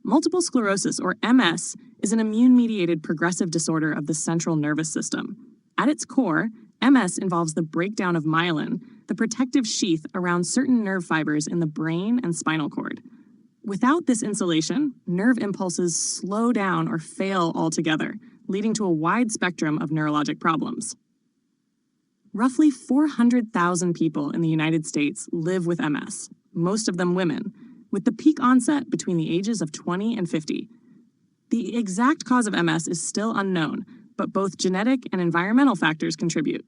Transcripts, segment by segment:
Multiple sclerosis, or MS, is an immune-mediated progressive disorder of the central nervous system. At its core, MS involves the breakdown of myelin, the protective sheath around certain nerve fibers in the brain and spinal cord. Without this insulation, nerve impulses slow down or fail altogether, leading to a wide spectrum of neurologic problems. Roughly 400,000 people in the United States live with MS, most of them women, with the peak onset between the ages of 20 and 50. The exact cause of MS is still unknown, but both genetic and environmental factors contribute.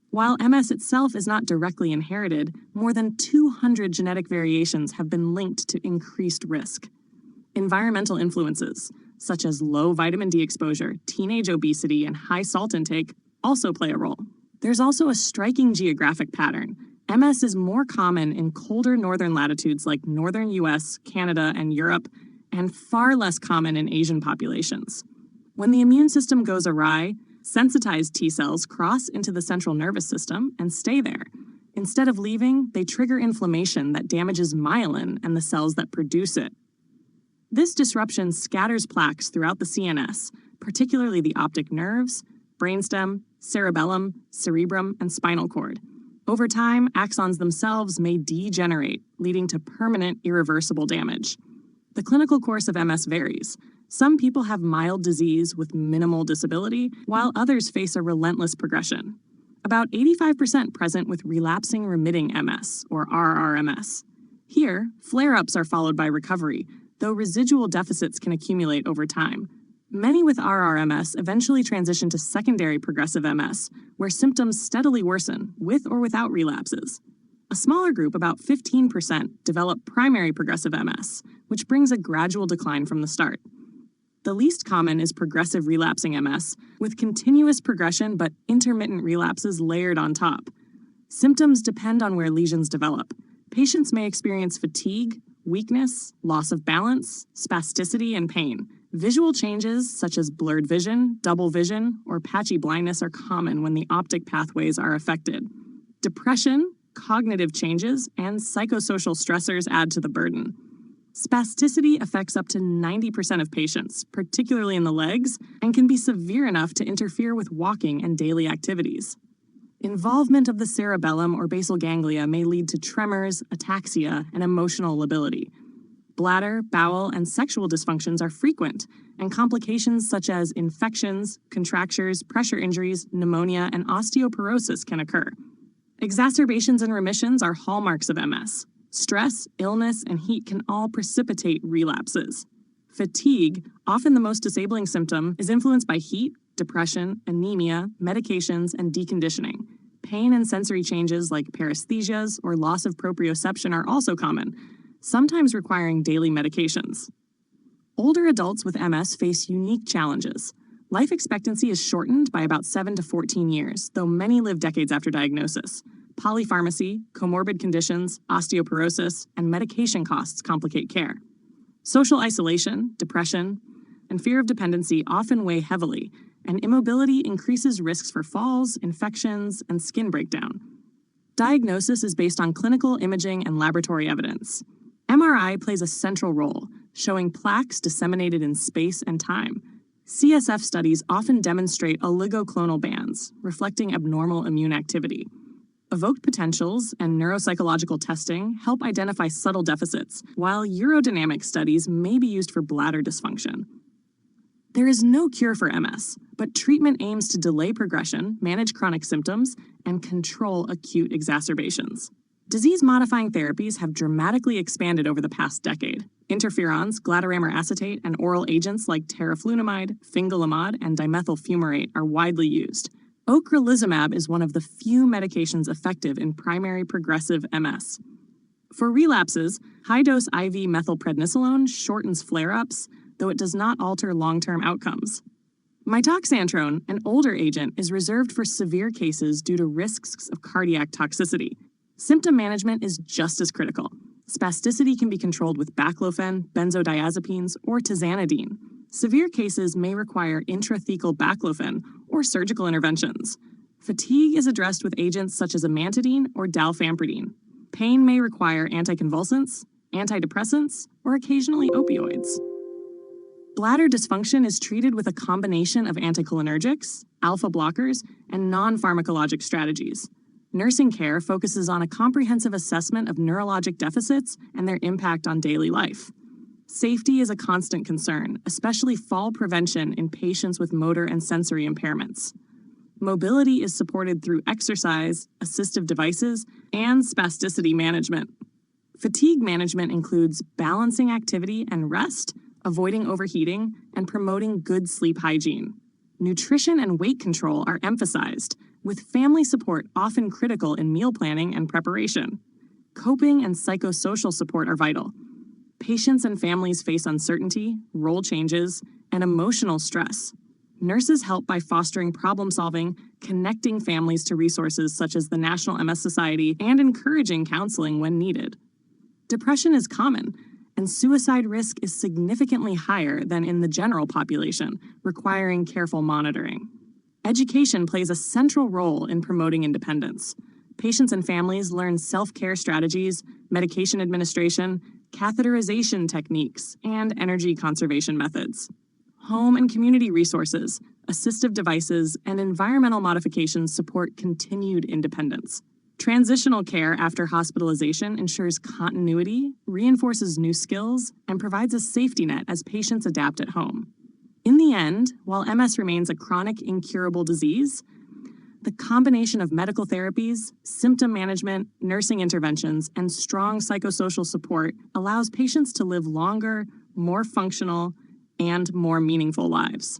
While MS itself is not directly inherited, more than 200 genetic variations have been linked to increased risk. Environmental influences, such as low vitamin D exposure, teenage obesity, and high salt intake, also play a role. There's also a striking geographic pattern. MS is more common in colder northern latitudes like northern US, Canada, and Europe, and far less common in Asian populations. When the immune system goes awry, sensitized T cells cross into the central nervous system and stay there. Instead of leaving, they trigger inflammation that damages myelin and the cells that produce it. This disruption scatters plaques throughout the CNS, particularly the optic nerves, brainstem, cerebellum, cerebrum, and spinal cord. Over time, axons themselves may degenerate, leading to permanent, irreversible damage. The clinical course of MS varies. Some people have mild disease with minimal disability, while others face a relentless progression. About 85% present with relapsing remitting MS, or RRMS. Here, flare-ups are followed by recovery, though residual deficits can accumulate over time. Many with RRMS eventually transition to secondary progressive MS, where symptoms steadily worsen, with or without relapses. A smaller group, about 15%, develop primary progressive MS, which brings a gradual decline from the start. The least common is progressive relapsing MS, with continuous progression but intermittent relapses layered on top. Symptoms depend on where lesions develop. Patients may experience fatigue, weakness, loss of balance, spasticity, and pain. Visual changes, such as blurred vision, double vision, or patchy blindness are common when the optic pathways are affected. Depression, cognitive changes, and psychosocial stressors add to the burden. Spasticity affects up to 90% of patients, particularly in the legs, and can be severe enough to interfere with walking and daily activities. Involvement of the cerebellum or basal ganglia may lead to tremors, ataxia, and emotional lability. Bladder, bowel, and sexual dysfunctions are frequent, and complications such as infections, contractures, pressure injuries, pneumonia, and osteoporosis can occur. Exacerbations and remissions are hallmarks of MS. Stress, illness, and heat can all precipitate relapses. Fatigue, often the most disabling symptom, is influenced by heat, depression, anemia, medications, and deconditioning. Pain and sensory changes like paresthesias or loss of proprioception are also common, sometimes requiring daily medications. Older adults with MS face unique challenges. Life expectancy is shortened by about 7 to 14 years, though many live decades after diagnosis. Polypharmacy, comorbid conditions, osteoporosis, and medication costs complicate care. Social isolation, depression, and fear of dependency often weigh heavily, and immobility increases risks for falls, infections, and skin breakdown. Diagnosis is based on clinical imaging and laboratory evidence. MRI plays a central role, showing plaques disseminated in space and time. CSF studies often demonstrate oligoclonal bands, reflecting abnormal immune activity. Evoked potentials and neuropsychological testing help identify subtle deficits, while urodynamic studies may be used for bladder dysfunction. There is no cure for MS, but treatment aims to delay progression, manage chronic symptoms, and control acute exacerbations. Disease-modifying therapies have dramatically expanded over the past decade. Interferons, glatiramer acetate, and oral agents like teriflunomide, fingolimod, and dimethyl fumarate are widely used. Ocrelizumab is one of the few medications effective in primary progressive MS. For relapses, high-dose IV methylprednisolone shortens flare-ups, though it does not alter long-term outcomes. Mitoxantrone, an older agent, is reserved for severe cases due to risks of cardiac toxicity. Symptom management is just as critical. Spasticity can be controlled with baclofen, benzodiazepines, or tizanidine. Severe cases may require intrathecal baclofen or surgical interventions. Fatigue is addressed with agents such as amantadine or dalfampridine. Pain may require anticonvulsants, antidepressants, or occasionally opioids. Bladder dysfunction is treated with a combination of anticholinergics, alpha blockers, and non-pharmacologic strategies. Nursing care focuses on a comprehensive assessment of neurologic deficits and their impact on daily life. Safety is a constant concern, especially fall prevention in patients with motor and sensory impairments. Mobility is supported through exercise, assistive devices, and spasticity management. Fatigue management includes balancing activity and rest, avoiding overheating, and promoting good sleep hygiene. Nutrition and weight control are emphasized, with family support often critical in meal planning and preparation. Coping and psychosocial support are vital. Patients and families face uncertainty, role changes, and emotional stress. Nurses help by fostering problem-solving, connecting families to resources such as the National MS Society, and encouraging counseling when needed. Depression is common, and suicide risk is significantly higher than in the general population, requiring careful monitoring. Education plays a central role in promoting independence. Patients and families learn self-care strategies, medication administration, catheterization techniques, and energy conservation methods. Home and community resources, assistive devices, and environmental modifications support continued independence. Transitional care after hospitalization ensures continuity, reinforces new skills, and provides a safety net as patients adapt at home. In the end, while MS remains a chronic, incurable disease, the combination of medical therapies, symptom management, nursing interventions, and strong psychosocial support allows patients to live longer, more functional, and more meaningful lives.